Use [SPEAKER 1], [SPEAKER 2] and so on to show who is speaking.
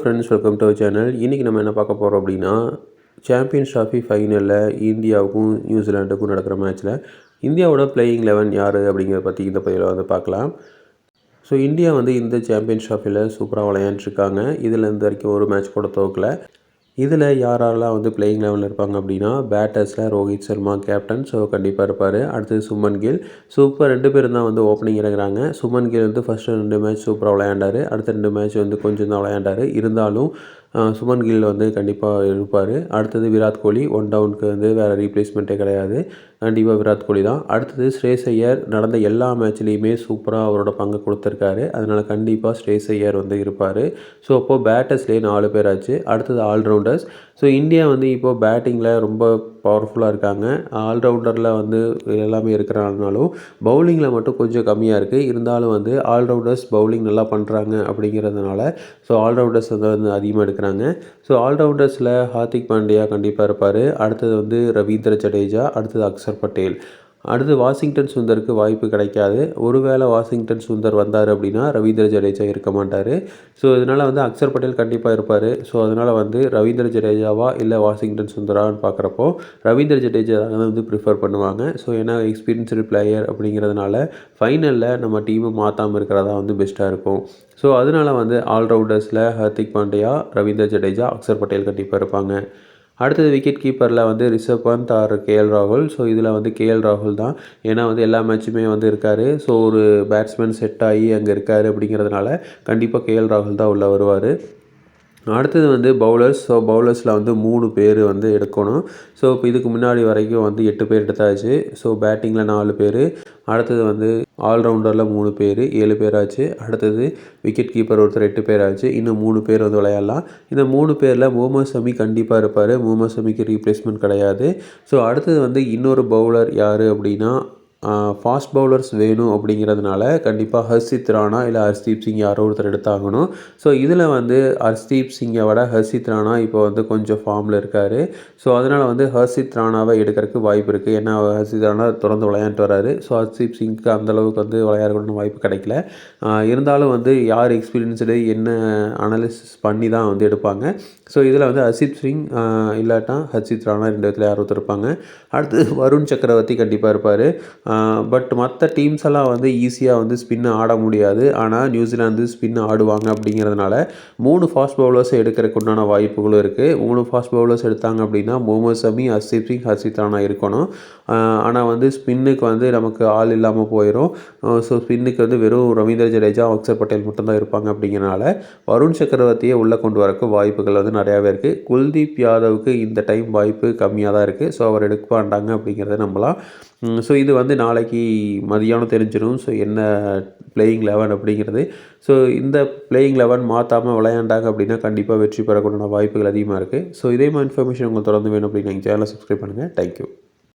[SPEAKER 1] Friends, welcome to our channel. இன்றைக்கி நம்ம என்ன பார்க்க போகிறோம் அப்படின்னா, சாம்பியன்ஸ் ட்ராஃபி ஃபைனலில் இந்தியாவுக்கும் நியூசிலாண்டுக்கும் நடக்கிற மேட்ச்சில் இந்தியாவோட பிளேயிங் 11 யார் அப்படிங்கிறத பற்றி இந்த பதிவில் வந்து பார்க்கலாம். ஸோ இந்தியா வந்து இந்த சாம்பியன்ஸ் ட்ராஃபியில் சூப்பராக விளையாண்டுருக்காங்க. இதில் இந்த வரைக்கும் ஒரு மேட்ச் கூட தோக்கல. இதில் யாரெல்லாம் வந்து பிளேயிங் லெவலில் இருப்பாங்க அப்படின்னா, பேட்டர்ஸில் ரோஹித் சர்மா கேப்டன், ஸோ கண்டிப்பாக இருப்பார். அடுத்தது சுமன் கில். இப்போ 2 பேரும் தான் வந்து ஓப்பனிங் இறங்குறாங்க. சுமன் கில் வந்து ஃபஸ்ட்டு 2 மேட்ச் சூப்பராக விளையாண்டார். அடுத்த 2 மேட்ச் வந்து கொஞ்சம் தான் விளையாண்டார். இருந்தாலும் சுமன் கில் வந்து கண்டிப்பாக இருப்பார். அடுத்தது விராட் கோலி. 1 டவுனுக்கு வந்து வேறு ரீப்ளேஸ்மெண்ட்டே கிடையாது. கண்டிப்பாக விராட் கோலி தான். அடுத்தது ஸ்ரேயஸ் ஐயர் நடந்த எல்லா மேட்ச்லேயுமே சூப்பராக அவரோட பங்கு கொடுத்துருக்காரு. அதனால் கண்டிப்பாக ஸ்ரேயஸ் ஐயர் வந்து இருப்பார். ஸோ அப்போது பேட்டர்ஸ்லேயே 4 பேர் ஆச்சு. அடுத்தது ஆல்ரவுண்டர்ஸ். ஸோ இந்தியா வந்து இப்போது பேட்டிங்கில் ரொம்ப பவர்ஃபுல்லாக இருக்காங்க. ஆல்ரவுண்டரில் வந்து எல்லாமே இருக்கிறனாலும் பவுலிங்கில் மட்டும் கொஞ்சம் கம்மியாக இருக்குது. இருந்தாலும் வந்து ஆல்ரவுண்டர்ஸ் பவுலிங் நல்லா பண்ணுறாங்க அப்படிங்கிறதுனால ஸோ ஆல்ரவுண்டர்ஸ் வந்து அதிகமாக எடுக்கிறாங்க. ஸோ ஆல்ரவுண்டர்ஸில் ஹார்திக் பாண்டியா கண்டிப்பாக இருப்பார். அடுத்தது வந்து ரவீந்திர ஜடேஜா, அடுத்தது அக்சர் பட்டேல். அடுத்து வாஷிங்டன் சுந்தருக்கு வாய்ப்பு கிடைக்காது. ஒருவேளை வாஷிங்டன் சுந்தர் வந்தார் அப்படின்னா ரவீந்திர ஜடேஜா இருக்க மாட்டார். ஸோ இதனால் வந்து அக்சர் பட்டேல் கண்டிப்பாக இருப்பார். ஸோ அதனால் வந்து ரவீந்திர ஜடேஜாவா இல்லை வாஷிங்டன் சுந்தரான்னு பார்க்குறப்போ ரவீந்திர ஜடேஜா தான் வந்து ப்ரிஃபர் பண்ணுவாங்க. ஸோ ஏன்னா எக்ஸ்பீரியன்ஸ்டு பிளேயர் அப்படிங்கிறதுனால ஃபைனலில் நம்ம டீமை மாற்றாமல் இருக்கிறதா வந்து பெஸ்ட்டாக இருக்கும். ஸோ அதனால் வந்து ஆல்ரவுண்டர்ஸில் ஹார்திக் பாண்டியா, ரவீந்திர ஜடேஜா, அக்சர் பட்டேல் கண்டிப்பாக இருப்பாங்க. அடுத்தது விக்கெட் கீப்பரில் வந்து ரிஷப் பந்த் ஆர் கேஎல் ராகுல். ஸோ இதில் வந்து கேஎல் ராகுல் தான். ஏன்னா வந்து எல்லா மேட்சுமே வந்து இருக்கார். ஸோ ஒரு பேட்ஸ்மேன் செட் ஆகி அங்கே இருக்கார் அப்படிங்கிறதுனால கண்டிப்பாக கேஎல் ராகுல் தான் உள்ளே வருவார். அடுத்தது வந்து பவுலர்ஸ். ஸோ பவுலர்ஸில் வந்து 3 பேர் வந்து எடுக்கணும். ஸோ இப்போ இதுக்கு முன்னாடி வரைக்கும் வந்து 8 பேர் எடுத்தாச்சு. ஸோ பேட்டிங்கில் 4 பேர், அடுத்தது வந்து ஆல்ரவுண்டரில் 3 பேர், 7 பேர் ஆச்சு. அடுத்தது விக்கெட் கீப்பர் ஒருத்தர் 8 பேர் ஆச்சு. இன்னும் 3 பேர் வந்து விளையாடலாம். இந்த 3 பேரில் முகமது ஷமி கண்டிப்பாக இருப்பார். முகமது ஷமிக்கு ரீப்ளேஸ்மெண்ட் கிடையாது. ஸோ அடுத்தது வந்து இன்னொரு பவுலர் யார் அப்படின்னா, ஃபாஸ்ட் பவுலர்ஸ் வேணும் அப்படிங்கிறதுனால கண்டிப்பாக ஹர்ஷித் ராணா இல்லை ஹர்ஷ்தீப் சிங் யாரோ ஒருத்தர் எடுத்தாகணும். ஸோ இதில் வந்து ஹர்ஷ்தீப் சிங்கை விட ஹர்ஷித் ராணா இப்போ வந்து கொஞ்சம் ஃபார்மில் இருக்கார். ஸோ அதனால் வந்து ஹர்ஷித் ராணாவை எடுக்கிறதுக்கு வாய்ப்பு இருக்குது. ஏன்னா ஹர்ஷித் ராணா தொடர்ந்து விளையாண்டுட்டு வராரு. ஸோ ஹர்ஷ்தீப் சிங்க்கு அந்தளவுக்கு வந்து விளையாடக்கூடிய வாய்ப்பு கிடைக்கல. இருந்தாலும் வந்து யார் எக்ஸ்பீரியன்ஸ்டு என்ன அனாலிசிஸ் பண்ணி தான் வந்து எடுப்பாங்க. ஸோ இதில் வந்து ஹர்ஷித் சிங் இல்லாட்டா ஹர்ஷித் ராணா 2 இடத்துல யார் ஒருத்தர் இருப்பாங்க. அடுத்தது வருண் சக்கரவர்த்தி கண்டிப்பாக இருப்பார். பட் மற்ற டீம்ஸ் எல்லாம் வந்து ஈஸியாக வந்து ஸ்பின் ஆட முடியாது. ஆனால் நியூசிலாந்து ஸ்பின் ஆடுவாங்க அப்படிங்கிறதுனால 3 ஃபாஸ்ட் பவுலர்ஸை எடுக்கிறதுக்கு உண்டான வாய்ப்புகளும் இருக்குது. 3 ஃபாஸ்ட் பவுலர்ஸ் எடுத்தாங்க அப்படின்னா முகமது ஷமி, ஹர்ஷ்தீப் சிங், ஹர்ஷித் ராணா இருக்கணும். ஆனால் வந்து ஸ்பின்னுக்கு வந்து நமக்கு ஆள் இல்லாமல் போயிடும். ஸோ ஸ்பின்னுக்கு வந்து வெறும் ரவீந்திர ஜடேஜா, அக்சர் பட்டேல் மட்டும்தான் இருப்பாங்க. அப்படிங்கிறனால வருண் சக்கரவர்த்தியை உள்ளே கொண்டு வரக்கு வாய்ப்புகள் வந்து நிறையாவே இருக்குது. குல்தீப் யாதவுக்கு இந்த டைம் வாய்ப்பு கம்மியாக தான் இருக்குது. ஸோ அவர் எடுக்க மாட்டாங்க அப்படிங்கிறத நம்பலாம். ஸோ இது வந்து நாளைக்கு மதியானம் தெரிஞ்சிடும். ஸோ என்ன பிளேயிங் 11 அப்படிங்கிறது. ஸோ இந்த பிளேயிங் 11 மாற்றாமல் விளையாண்டாங்க அப்படின்னா கண்டிப்பாக வெற்றி பெறக்கூடிய வாய்ப்புகள் அதிகமாக இருக்குது. ஸோ இதே மாதிரி இன்ஃபர்மேஷன் உங்களுக்கு தொடர்ந்து வேணும் அப்படின்னா எங்கள் சேனலை சப்ஸ்கிரைப் பண்ணுங்கள். தேங்க்யூ.